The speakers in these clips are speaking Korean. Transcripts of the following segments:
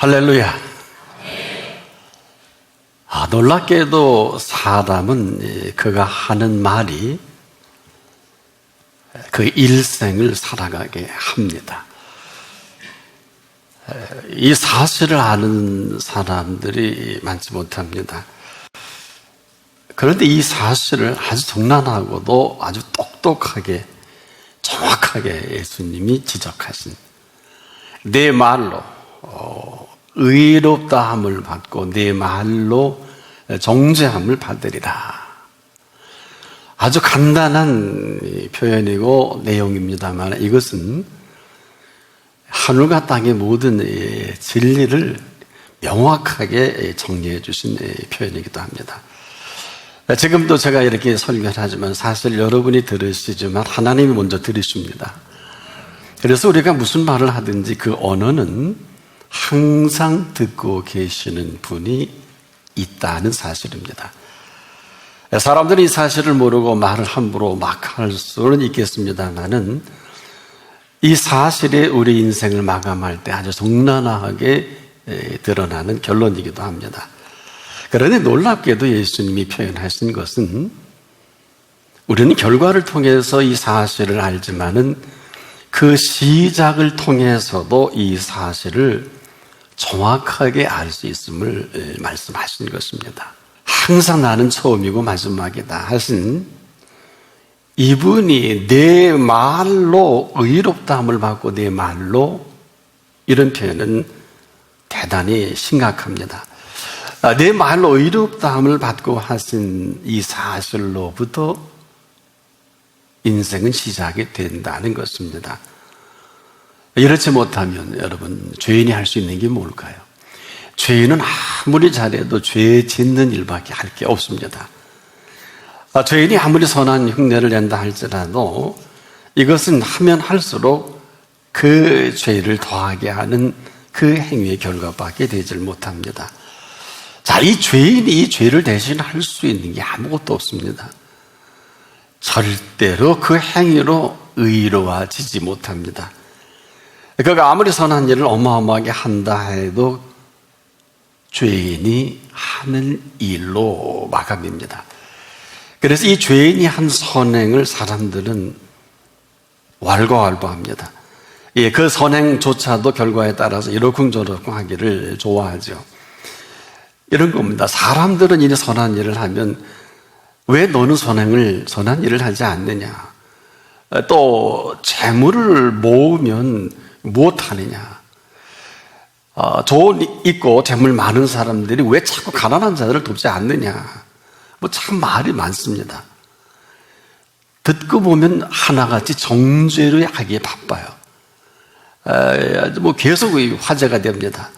할렐루야. 놀랍게도 사람은 그가 하는 말이 그 일생을 살아가게 합니다. 이 사실을 아는 사람들이 많지 못합니다. 그런데 이 사실을 아주 정난하고도 아주 똑똑하게 정확하게 예수님이 지적하신 내 말로 의롭다함을 받고 내 말로 정죄함을 받으리라. 아주 간단한 표현이고 내용입니다만 이것은 하늘과 땅의 모든 진리를 명확하게 정리해 주신 표현이기도 합니다. 지금도 제가 이렇게 설명을 하지만 사실 여러분이 들으시지만 하나님이 먼저 들으십니다. 그래서 우리가 무슨 말을 하든지 그 언어는 항상 듣고 계시는 분이 있다는 사실입니다. 사람들이 이 사실을 모르고 말을 함부로 막 할 수는 있겠습니다만은 이 사실이 우리 인생을 마감할 때 아주 적나라하게 드러나는 결론이기도 합니다. 그런데 놀랍게도 예수님이 표현하신 것은 우리는 결과를 통해서 이 사실을 알지만은 그 시작을 통해서도 이 사실을 정확하게 알 수 있음을 말씀하신 것입니다. 항상 나는 처음이고 마지막이다 하신 이분이 내 말로 의롭다함을 받고 내 말로 이런 표현은 대단히 심각합니다. 내 말로 의롭다함을 받고 하신 이 사실로부터 인생은 시작이 된다는 것입니다. 이렇지 못하면 여러분 죄인이 할 수 있는 게 뭘까요? 죄인은 아무리 잘해도 죄 짓는 일밖에 할 게 없습니다. 죄인이 아무리 선한 흉내를 낸다 할지라도 이것은 하면 할수록 그 죄를 더하게 하는 그 행위의 결과밖에 되질 못합니다. 자, 이 죄인이 이 죄를 대신할 수 있는 게 아무것도 없습니다. 절대로 그 행위로 의로워지지 못합니다. 그가 아무리 선한 일을 어마어마하게 한다 해도 죄인이 하는 일로 마감입니다. 그래서 이 죄인이 한 선행을 사람들은 왈가왈부합니다. 그 선행조차도 결과에 따라서 이러쿵저러쿵 하기를 좋아하죠. 이런 겁니다. 사람들은 이 선한 일을 하면 왜 너는 선한 일을 하지 않느냐? 또 재물을 모으면 무엇하느냐? 돈 있고 재물 많은 사람들이 왜 자꾸 가난한 자들을 돕지 않느냐? 참 말이 많습니다. 듣고 보면 하나같이 정죄를 하기에 바빠요. 계속 화제가 됩니다.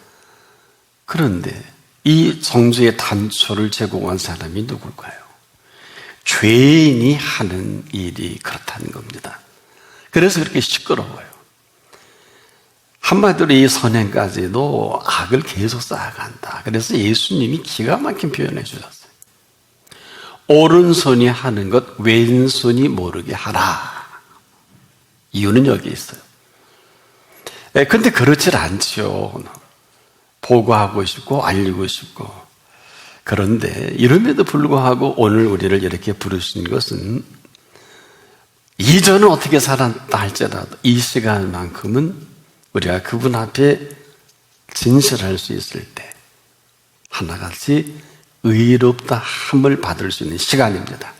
그런데 이 정죄의 단초를 제공한 사람이 누굴까요? 죄인이 하는 일이 그렇다는 겁니다. 그래서 그렇게 시끄러워요. 한마디로 이 선행까지도 악을 계속 쌓아간다. 그래서 예수님이 기가 막힌 표현을 해주셨어요. 오른손이 하는 것 왼손이 모르게 하라. 이유는 여기 있어요. 근데 그렇질 않지요. 보고하고 싶고 알리고 싶고. 그런데 이름에도 불구하고 오늘 우리를 이렇게 부르신 것은 이전은 어떻게 살았다 할지라도 이 시간만큼은 우리가 그분 앞에 진실할 수 있을 때 하나같이 의롭다함을 받을 수 있는 시간입니다.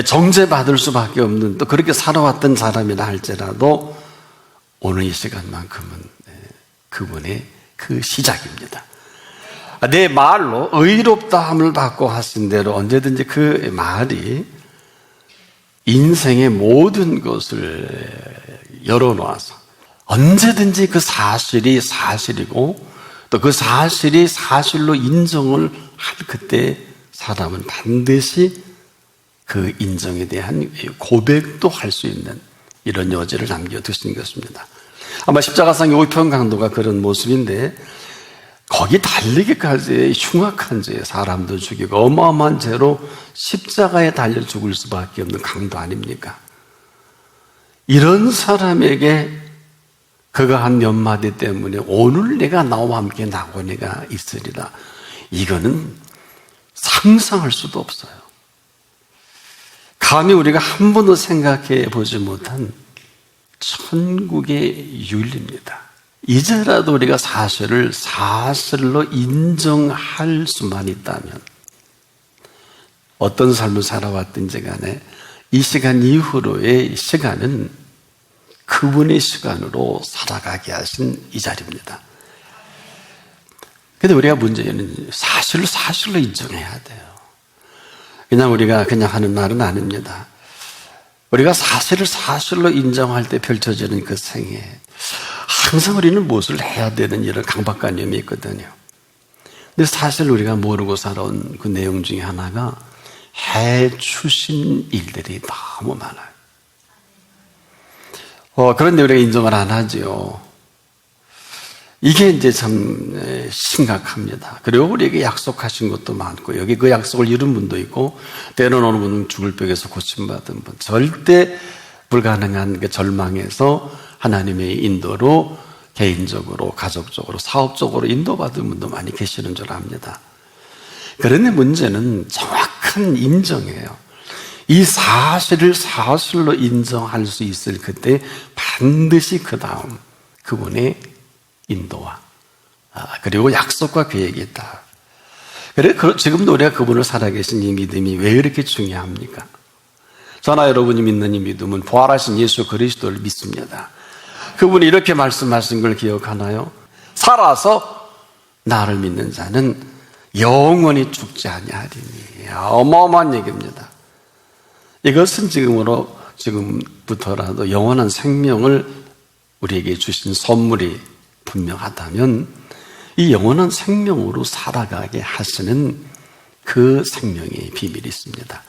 정죄받을 수밖에 없는 또 그렇게 살아왔던 사람이라 할지라도 오늘 이 시간만큼은 그분의 그 시작입니다. 내 말로 의롭다함을 받고 하신 대로 언제든지 그 말이 인생의 모든 것을 열어놓아서 언제든지 그 사실이 사실이고 또 그 사실이 사실로 인정을 할 그때 사람은 반드시 그 인정에 대한 고백도 할 수 있는 이런 여지를 남겨두신 것입니다. 아마 십자가상 5편 강도가 그런 모습인데 거기 달리기까지 흉악한 죄, 사람도 죽이고 어마어마한 죄로 십자가에 달려 죽을 수밖에 없는 강도 아닙니까? 이런 사람에게 그가 한 몇 마디 때문에 오늘 내가 나와 함께 낙원에가 있으리라. 이거는 상상할 수도 없어요. 감히 우리가 한 번도 생각해 보지 못한 천국의 윤리입니다. 이제라도 우리가 사실을 사실로 인정할 수만 있다면 어떤 삶을 살아왔든지 간에 이 시간 이후로의 시간은 그분의 시간으로 살아가게 하신 이 자리입니다. 근데 우리가 문제는 사실을 사실로 인정해야 돼요. 그냥 우리가 그냥 하는 말은 아닙니다. 우리가 사실을 사실로 인정할 때 펼쳐지는 그 생애, 항상 우리는 무엇을 해야 되는 이런 강박관념이 있거든요. 근데 사실 우리가 모르고 살아온 그 내용 중에 하나가 해주신 일들이 너무 많아요. 그런데 우리가 인정을 안 하죠. 이게 이제 참 심각합니다. 그리고 우리에게 약속하신 것도 많고, 여기 그 약속을 이룬 분도 있고, 때로는 어느 분은 죽을 벽에서 고침받은 분, 절대 불가능한 그 절망에서 하나님의 인도로 개인적으로, 가족적으로, 사업적으로 인도받은 분도 많이 계시는 줄 압니다. 그런데 문제는 정확한 인정이에요. 이 사실을 사실로 인정할 수 있을 그때 반드시 그 다음 그분의 인도와 그리고 약속과 계획이 있다. 그래 지금도 우리가 그분을 살아계신 이 믿음이 왜 이렇게 중요합니까? 저나 여러분이 믿는 이 믿음은 부활하신 예수 그리스도를 믿습니다. 그분이 이렇게 말씀하신 걸 기억하나요? 살아서 나를 믿는 자는 영원히 죽지 아니하리니. 어마어마한 얘기입니다. 이것은 지금부터라도 영원한 생명을 우리에게 주신 선물이 분명하다면 이 영원한 생명으로 살아가게 하시는 그 생명의 비밀이 있습니다.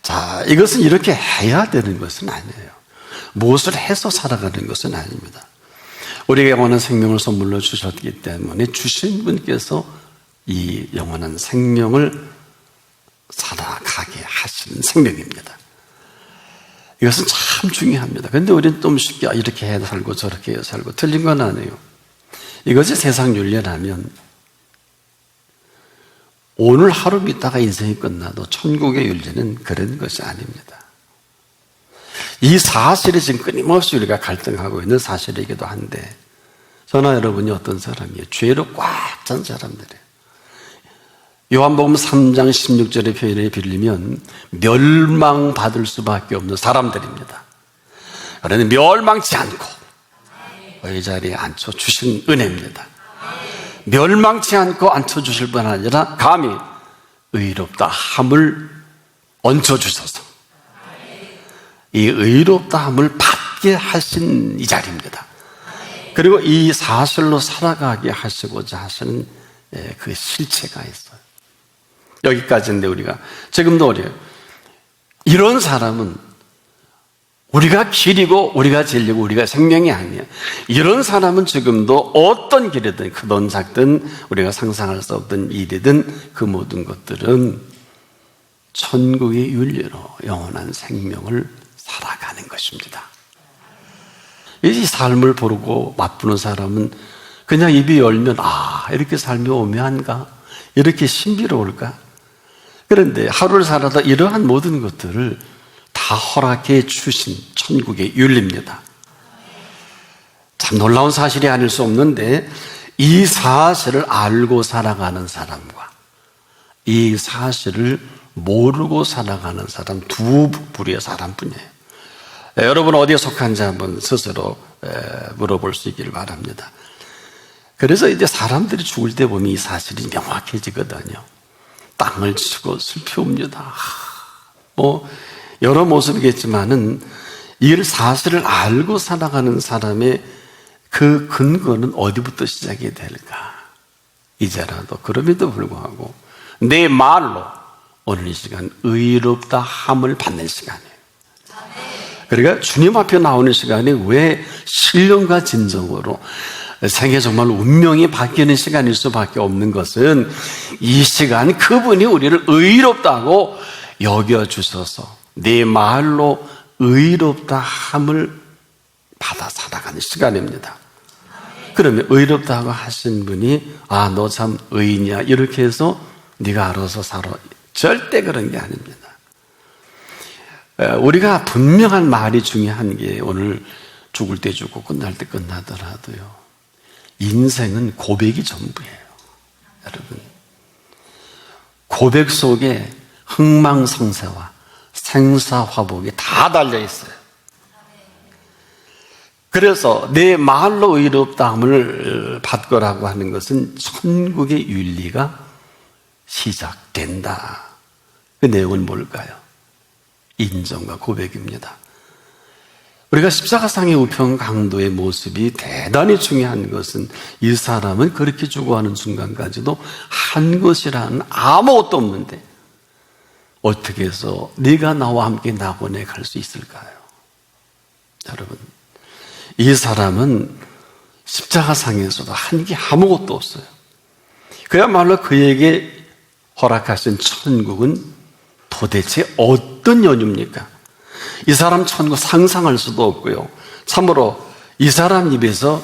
자, 이것은 이렇게 해야 되는 것은 아니에요. 무엇을 해서 살아가는 것은 아닙니다. 우리에게 영원한 생명을 선물로 주셨기 때문에 주신 분께서 이 영원한 생명을 살아가게 하시는 생명입니다. 이것은 참 중요합니다. 그런데 우리는 좀 쉽게 이렇게 해 살고 저렇게 해 살고 틀린 건 아니에요. 이것이 세상 윤리라면 오늘 하루 믿다가 인생이 끝나도 천국의 윤리는 그런 것이 아닙니다. 이 사실이 지금 끊임없이 우리가 갈등하고 있는 사실이기도 한데 저나 여러분이 어떤 사람이에요? 죄로 꽉 찬 사람들이에요. 요한복음 3장 16절의 표현에 빌리면 멸망받을 수밖에 없는 사람들입니다. 그런데 멸망치 않고 이 자리에 앉혀주신 은혜입니다. 멸망치 않고 앉혀주실 뿐 아니라 감히 의롭다 함을 얹혀주셔서 이 의롭다 함을 받게 하신 이 자리입니다. 그리고 이 사실로 살아가게 하시고자 하시는 그 실체가 있어요. 여기까지인데 우리가 지금도 어려요. 이런 사람은 우리가 길이고 우리가 진리고 우리가 생명이 아니에요. 이런 사람은 지금도 어떤 길이든 크든 작든 우리가 상상할 수 없던 일이든 그 모든 것들은 천국의 윤리로 영원한 생명을 살아가는 것입니다. 이 삶을 보고 맛보는 사람은 그냥 입이 열면 이렇게 삶이 오묘한가? 이렇게 신비로울까? 그런데 하루를 살아도 이러한 모든 것들을 다 허락해 주신 천국의 윤리입니다. 참 놀라운 사실이 아닐 수 없는데 이 사실을 알고 살아가는 사람과 이 사실을 모르고 살아가는 사람 두 부류의 사람뿐이에요. 여러분 어디에 속한지 한번 스스로 물어볼 수 있기를 바랍니다. 그래서 이제 사람들이 죽을 때 보면 이 사실이 명확해지거든요. 땅을 치고 슬피웁니다. 여러 모습이겠지만은 이 사실을 알고 살아가는 사람의 그 근거는 어디부터 시작이 될까? 이제라도 그럼에도 불구하고 내 말로 오늘 이 시간 의롭다 함을 받는 시간이에요. 그러니까 주님 앞에 나오는 시간이 왜 신령과 진정으로 생애 정말 운명이 바뀌는 시간일 수밖에 없는 것은 이 시간 그분이 우리를 의롭다고 여겨주셔서 내 말로 의롭다 함을 받아 살아가는 시간입니다. 그러면 의롭다고 하신 분이 너 참 의인이야 이렇게 해서 네가 알아서 살아, 절대 그런 게 아닙니다. 우리가 분명한 말이 중요한 게, 오늘 죽을 때 죽고 끝날 때 끝나더라도요, 인생은 고백이 전부예요. 여러분, 고백 속에 흥망성쇠와 생사화복이 다 달려있어요. 그래서 내 말로 의롭다함을 받거라고 하는 것은 천국의 윤리가 시작된다. 그 내용은 뭘까요? 인정과 고백입니다. 우리가 십자가상의 우편 강도의 모습이 대단히 중요한 것은, 이 사람은 그렇게 죽어가는 순간까지도 한 것이라는 아무것도 없는데 어떻게 해서 네가 나와 함께 낙원에 갈 수 있을까요? 여러분, 이 사람은 십자가상에서도 한 게 아무것도 없어요. 그야말로 그에게 허락하신 천국은 도대체 어떤 연유입니까? 이 사람 천국 상상할 수도 없고요. 참으로 이 사람 입에서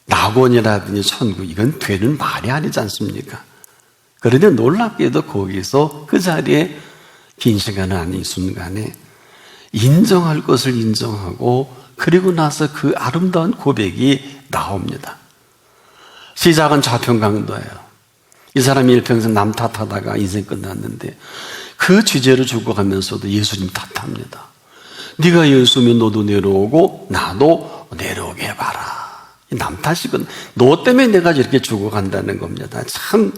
낙원이라든지 천국, 이건 되는 말이 아니지 않습니까? 그런데 놀랍게도 거기서 그 자리에 긴 시간은 아닌 순간에 인정할 것을 인정하고, 그리고 나서 그 아름다운 고백이 나옵니다. 시작은 좌편강도예요. 이 사람이 일평생 남 탓하다가 인생 끝났는데, 그 주제로 죽어가면서도 예수님 탓합니다. 네가 예수면 너도 내려오고 나도 내려오게 해봐라. 남 탓이건, 너 때문에 내가 이렇게 죽어간다는 겁니다. 참,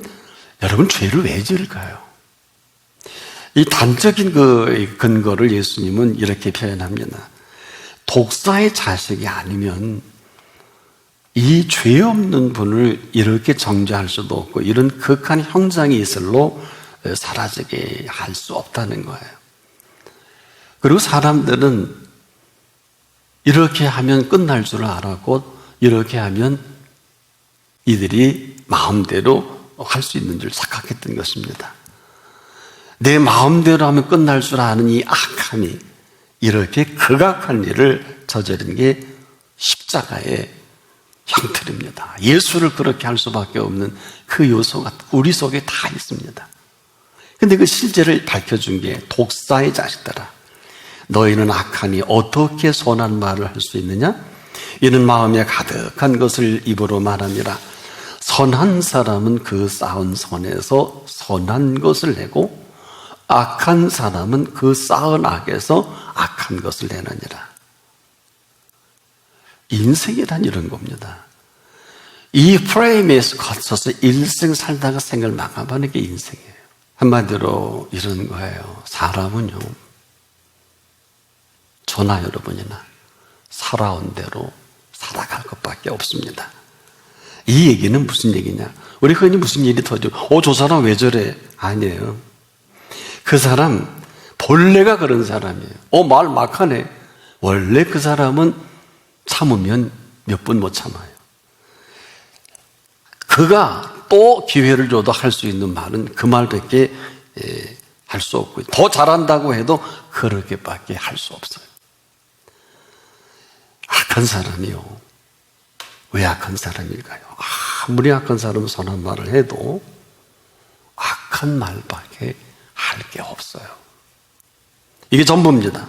여러분, 죄를 왜 지을까요? 이 단적인 그 근거를 예수님은 이렇게 표현합니다. 독사의 자식이 아니면 이 죄 없는 분을 이렇게 정죄할 수도 없고, 이런 극한 형장이 있을로 사라지게 할 수 없다는 거예요. 그리고 사람들은 이렇게 하면 끝날 줄 알았고, 이렇게 하면 이들이 마음대로 할 수 있는 줄 착각했던 것입니다. 내 마음대로 하면 끝날 줄 아는 이 악함이 이렇게 극악한 일을 저지른 게 십자가의 형틀입니다. 예수를 그렇게 할 수밖에 없는 그 요소가 우리 속에 다 있습니다. 근데 그 실제를 밝혀준 게, 독사의 자식들아, 너희는 악하니 어떻게 선한 말을 할 수 있느냐? 이는 마음에 가득한 것을 입으로 말하니라. 선한 사람은 그 쌓은 선에서 선한 것을 내고, 악한 사람은 그 쌓은 악에서 악한 것을 내느니라. 인생이란 이런 겁니다. 이 프레임에서 거쳐서 일생 살다가 생을 마감하는 게 인생이에요. 한마디로 이런 거예요. 사람은요, 저나 여러분이나 살아온 대로 살아갈 것밖에 없습니다. 이 얘기는 무슨 얘기냐? 우리 흔히 무슨 일이 터지고, 저 사람 왜 저래? 아니에요. 그 사람 본래가 그런 사람이에요. 말 막하네. 원래 그 사람은 참으면 몇 분 못 참아요. 그가 또 기회를 줘도 할 수 있는 말은 그 말밖에 할 수 없고, 더 잘한다고 해도 그렇게밖에 할 수 없어요. 악한 사람이요, 왜 악한 사람일까요? 아무리 악한 사람은 선한 말을 해도 악한 말밖에 할 게 없어요. 이게 전부입니다.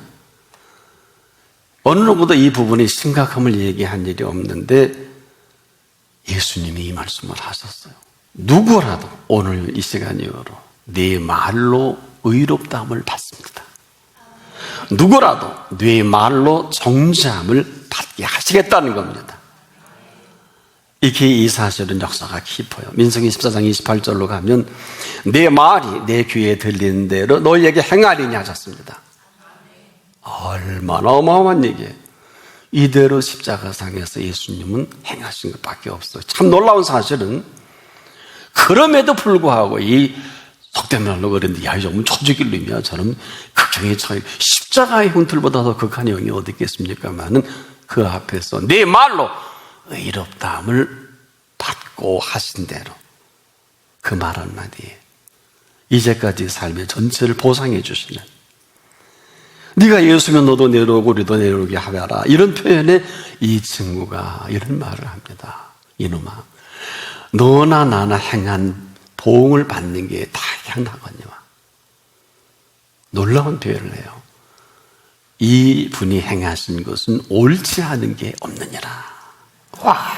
어느 누구도 이 부분의 심각함을 얘기한 일이 없는데, 예수님이 이 말씀을 하셨어요. 누구라도 오늘 이 시간 이후로 네 말로 의롭다함을 받습니다. 누구라도 네 말로 정죄함을 받게 하시겠다는 겁니다. 이 사실은 역사가 깊어요. 민수기 14장 28절로 가면, 내 말이 내 귀에 들리는 대로 너희에게 행하리니 하셨습니다. 얼마나 어마어마한 얘기예요. 이대로 십자가상에서 예수님은 행하신 것밖에 없어요. 참 놀라운 사실은, 그럼에도 불구하고 이 속된 말로 그랬는데, 야, 이 정도면 초지길림이야. 저는 극형의 차이, 십자가의 형틀보다 더 극한 형이 어디 있겠습니까만은, 그 앞에서 내 말로 의롭다함을 받고 하신 대로, 그 말 한마디에 이제까지 삶의 전체를 보상해 주시는, 네가 예수면 너도 내려오고 우리도 내려오게 하라. 이런 표현에 이 친구가 이런 말을 합니다. 이놈아, 너나 나나 행한 보응을 받는 게 당연하거니와. 놀라운 표현을 해요. 이 분이 행하신 것은 옳지 않은 게 없느니라. 와!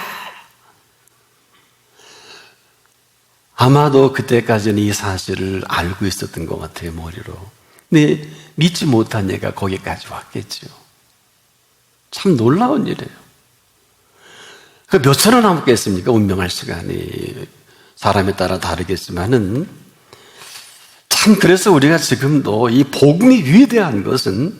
아마도 그때까지는 이 사실을 알고 있었던 것 같아요, 머리로. 근데 믿지 못한 얘가 거기까지 왔겠죠. 참 놀라운 일이에요. 그 몇 초나 남겠습니까? 운명할 시간이. 사람에 따라 다르겠지만은, 참 그래서 우리가 지금도 이 복음이 위대한 것은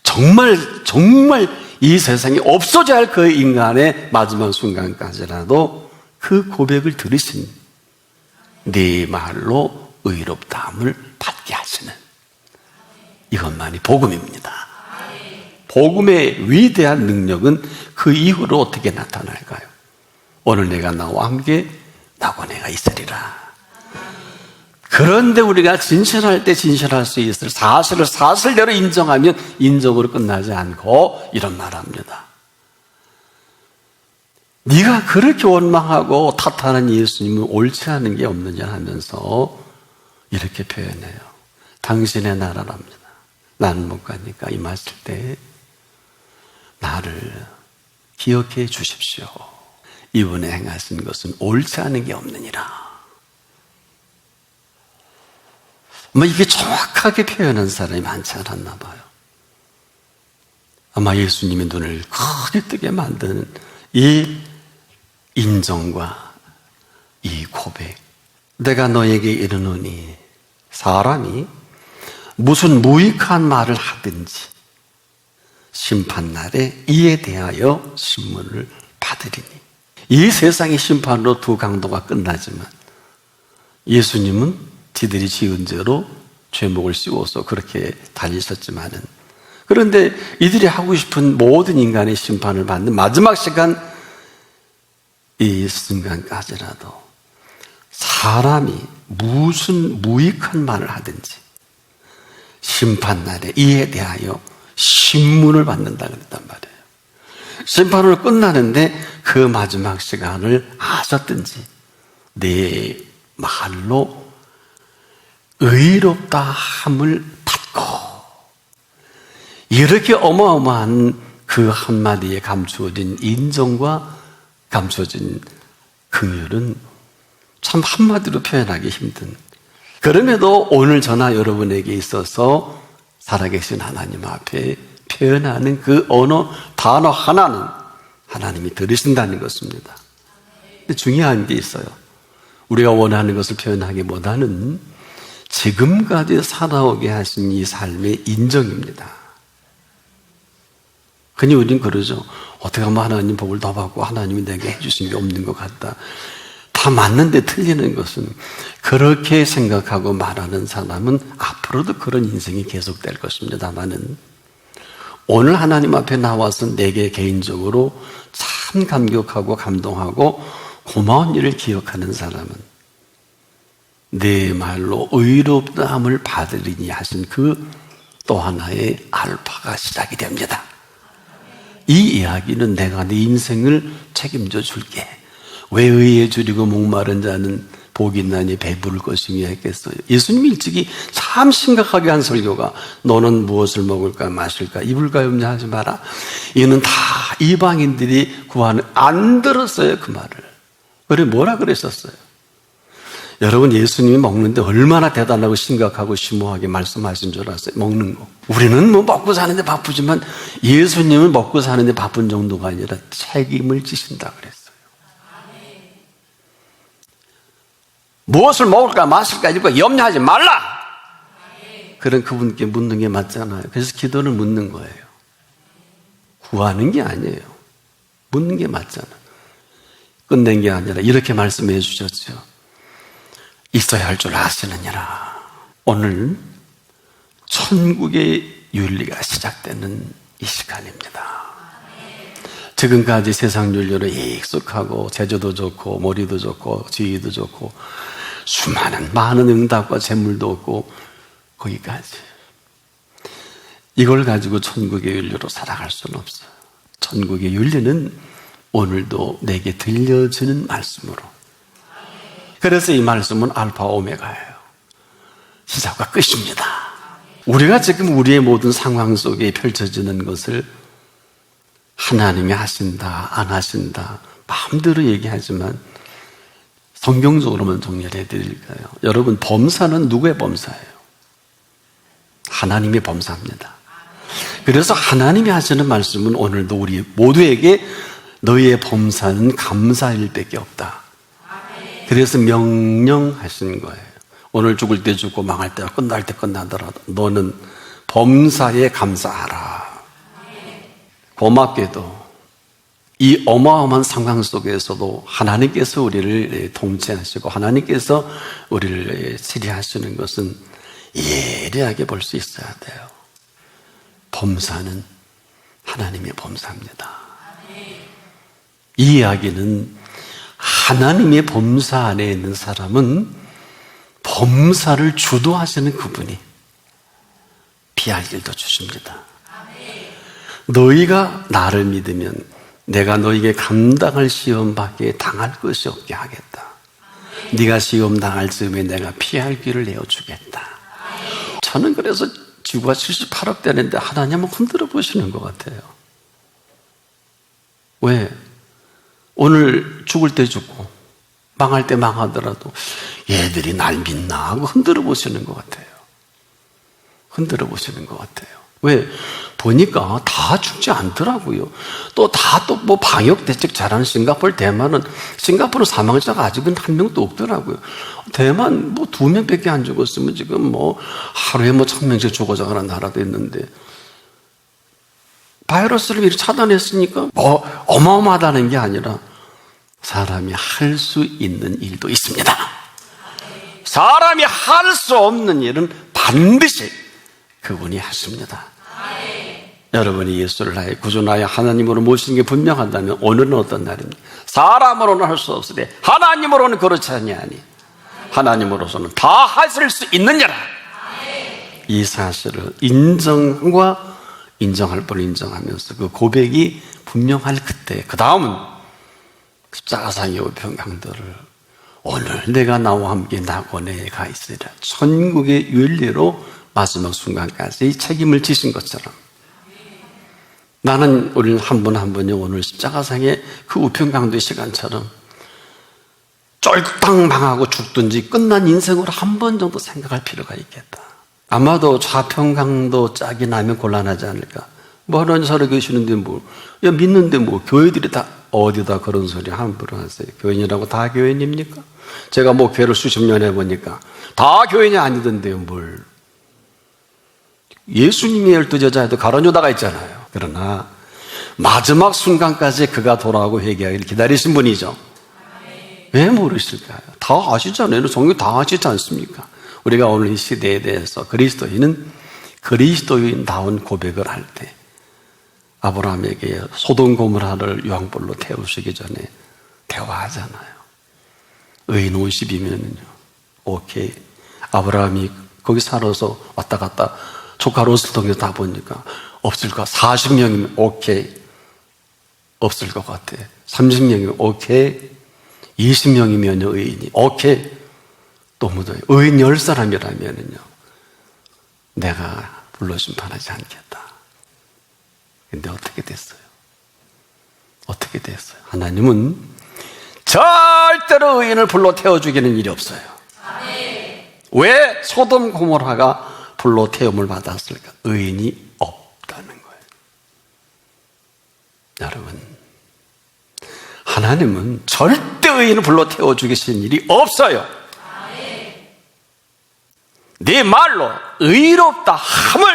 정말 이 세상에 없어져야 할 그 인간의 마지막 순간까지라도 그 고백을 들으신 네 말로 의롭다함을 받게 하시는 이것만이 복음입니다. 복음의 위대한 능력은 그 이후로 어떻게 나타날까요? 오늘 내가 나와 함께 나고 내가 있으리라. 그런데 우리가 진실할 때 진실할 수 있을 사실을 사실대로 인정하면 인정으로 끝나지 않고 이런 말합니다. 네가 그렇게 원망하고 탓하는 예수님은 옳지 않은 게 없느냐 하면서 이렇게 표현해요. 당신의 나라랍니다. 나는 못 가니까 임하실 때 나를 기억해 주십시오. 이분의 행하신 것은 옳지 않은 게 없느니라. 이게 정확하게 표현한 사람이 많지 않았나 봐요. 아마 예수님의 눈을 크게 뜨게 만드는 이 인정과 이 고백. 내가 너에게 이르노니 사람이 무슨 무익한 말을 하든지 심판날에 이에 대하여 신문을 받으리니. 이 세상의 심판으로 두 강도가 끝나지만 예수님은 지들이 지은 죄로 죄목을 씌워서 그렇게 달리셨지만은, 그런데 이들이 하고 싶은 모든 인간의 심판을 받는 마지막 시간, 이 순간까지라도 사람이 무슨 무익한 말을 하든지 심판날에 이에 대하여 신문을 받는다 그랬단 말이에요. 심판으로 끝나는데 그 마지막 시간을 아셨든지 내 말로 의롭다 함을 받고, 이렇게 어마어마한 그 한마디에 감추어진 인정과 감추어진 긍휼은 참 한마디로 표현하기 힘든, 그럼에도 오늘 저나 여러분에게 있어서 살아계신 하나님 앞에 표현하는 그 언어 단어 하나는 하나님이 들으신다는 것입니다. 근데 중요한 게 있어요. 우리가 원하는 것을 표현하기보다는 지금까지 살아오게 하신 이 삶의 인정입니다. 그니 우린 그러죠. 어떻게 하면 하나님 복을 더 받고 하나님이 내게 해주신 게 없는 것 같다. 다 맞는데 틀리는 것은, 그렇게 생각하고 말하는 사람은 앞으로도 그런 인생이 계속될 것입니다만은, 오늘 하나님 앞에 나와서 내게 개인적으로 참 감격하고 감동하고 고마운 일을 기억하는 사람은 내 말로 의롭다함을 받으리니 하신 그 또 하나의 알파가 시작이 됩니다. 이 이야기는 내가 네 인생을 책임져 줄게. 왜 의에 줄이고 목마른 자는 복이 있나니 배부를 것이며 했겠어요. 예수님이 일찍이 참 심각하게 한 설교가, 너는 무엇을 먹을까 마실까 입을까 없냐 하지 마라. 이는 다 이방인들이 구하는, 안 들었어요 그 말을. 그래 뭐라 그랬었어요? 여러분, 예수님이 먹는데 얼마나 대단하고 심각하고 심오하게 말씀하신 줄 아세요? 먹는 거. 우리는 뭐 먹고 사는데 바쁘지만 예수님은 먹고 사는데 바쁜 정도가 아니라 책임을 지신다 그랬어요. 무엇을 먹을까 마실까 입을까 염려하지 말라. 그런 그분께 묻는 게 맞잖아요. 그래서 기도를 묻는 거예요. 구하는 게 아니에요. 묻는 게 맞잖아요. 끝낸 게 아니라 이렇게 말씀해 주셨죠. 있어야 할 줄 아시느니라. 오늘 천국의 윤리가 시작되는 이 시간입니다. 지금까지 세상 윤리로 익숙하고 제주도 좋고 머리도 좋고 지위도 좋고 많은 응답과 재물도 없고 거기까지. 이걸 가지고 천국의 윤리로 살아갈 수는 없어요. 천국의 윤리는 오늘도 내게 들려주는 말씀으로. 그래서 이 말씀은 알파 오메가예요. 시작과 끝입니다. 우리가 지금 우리의 모든 상황 속에 펼쳐지는 것을 하나님이 하신다, 안 하신다 마음대로 얘기하지만 성경적으로만 정리를 해드릴까요? 여러분, 범사는 누구의 범사예요? 하나님의 범사입니다. 그래서 하나님이 하시는 말씀은 오늘도 우리 모두에게 너희의 범사는 감사일 밖에 없다. 그래서 명령하신 거예요. 오늘 죽을 때 죽고 망할 때 끝날 때 끝나더라도 너는 범사에 감사하라. 고맙게도 이 어마어마한 상황 속에서도 하나님께서 우리를 통치하시고 하나님께서 우리를 치리하시는 것은 예리하게 볼 수 있어야 돼요. 범사는 하나님의 범사입니다. 이 이야기는 하나님의 범사 안에 있는 사람은 범사를 주도하시는 그분이 피할 길도 주십니다. 너희가 나를 믿으면 내가 너희에게 감당할 시험 밖에 당할 것이 없게 하겠다. 네가 시험 당할 즈음에 내가 피할 길을 내어주겠다. 저는 그래서 지구가 78억 되는데 하나님은 흔들어 보시는 것 같아요. 왜? 오늘 죽을 때 죽고 망할 때 망하더라도 얘들이 날 믿나 하고 흔들어 보시는 것 같아요. 흔들어 보시는 것 같아요. 왜? 보니까 다 죽지 않더라고요. 또 뭐 방역 대책 잘하는 싱가포르, 대만은 싱가포르 사망자가 아직은 한 명도 없더라고요. 대만 뭐 2명밖에 안 죽었으면 지금 뭐 하루에 뭐 1000명씩 죽어져가는 나라도 있는데 바이러스를 이렇게 차단했으니까 뭐 어마어마하다는 게 아니라 사람이 할 수 있는 일도 있습니다. 사람이 할 수 없는 일은 반드시 그분이 하십니다. 여러분이 예수를 나의 구주 나의 하나님으로 모시는 게 분명하다면 오늘은 어떤 날입니까? 사람으로는 할 수 없으되 하나님으로는 그렇지 아니하니 하나님으로서는 다 하실 수 있느니라. 이 사실을 인정과 인정할 뻔 인정하면서 그 고백이 분명할 그때, 그 다음은 십자가상의 우편강도를 오늘 내가 나와 함께 낙원에 가 있으리라 천국의 윤리로 마지막 순간까지 책임을 지신 것처럼 나는 우리는 한 분 한 분이 오늘 십자가상의 그 우편강도의 시간처럼 쫄딱 망하고 죽든지 끝난 인생으로 한 번 정도 생각할 필요가 있겠다. 아마도 좌편강도 짝이 나면 곤란하지 않을까. 뭐 하나님 살아계시는데 뭐, 야 믿는데 뭐 교회들이 다 어디다 그런 소리 함부로 하세요. 교인이라고 다 교인입니까? 제가 뭐 교회를 수십 년 해보니까 다 교인이 아니던데요. 뭘. 예수님이 12제자에도 가론 유다가 있잖아요. 그러나 마지막 순간까지 그가 돌아오고 회개하기를 기다리신 분이죠. 왜 모르실까요? 다 아시잖아요. 성경 다 아시지 않습니까? 우리가 오늘 이 시대에 대해서 그리스도인은 그리스도인다운 고백을 할 때 아브라함에게 소돔 고모라를 유황불로 태우시기 전에 대화하잖아요. 의인 50이면요. 오케이. 아브라함이 거기 살아서 왔다 갔다 조카 롯을 통해서 다 보니까 없을 것 같아. 40명이면 오케이. 없을 것 같아. 30명이면 오케이. 20명이면요, 의인이. 오케이. 또 묻어요. 의인 10사람이라면요. 내가 불로 심판하지 않겠다. 근데 어떻게 됐어요? 어떻게 됐어요? 하나님은 절대로 의인을 불로 태워 죽이는 일이 없어요. 왜 소돔 고모라가 불로 태움을 받았을까? 의인이 없다는 거예요. 여러분, 하나님은 절대 의인을 불로 태워 죽이시는 일이 없어요. 네 말로 의롭다 함을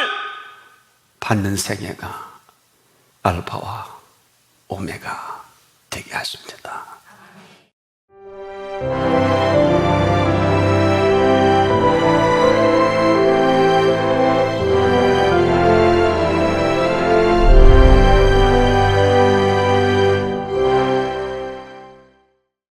받는 생애가 알파와 오메가 되게 하십니다.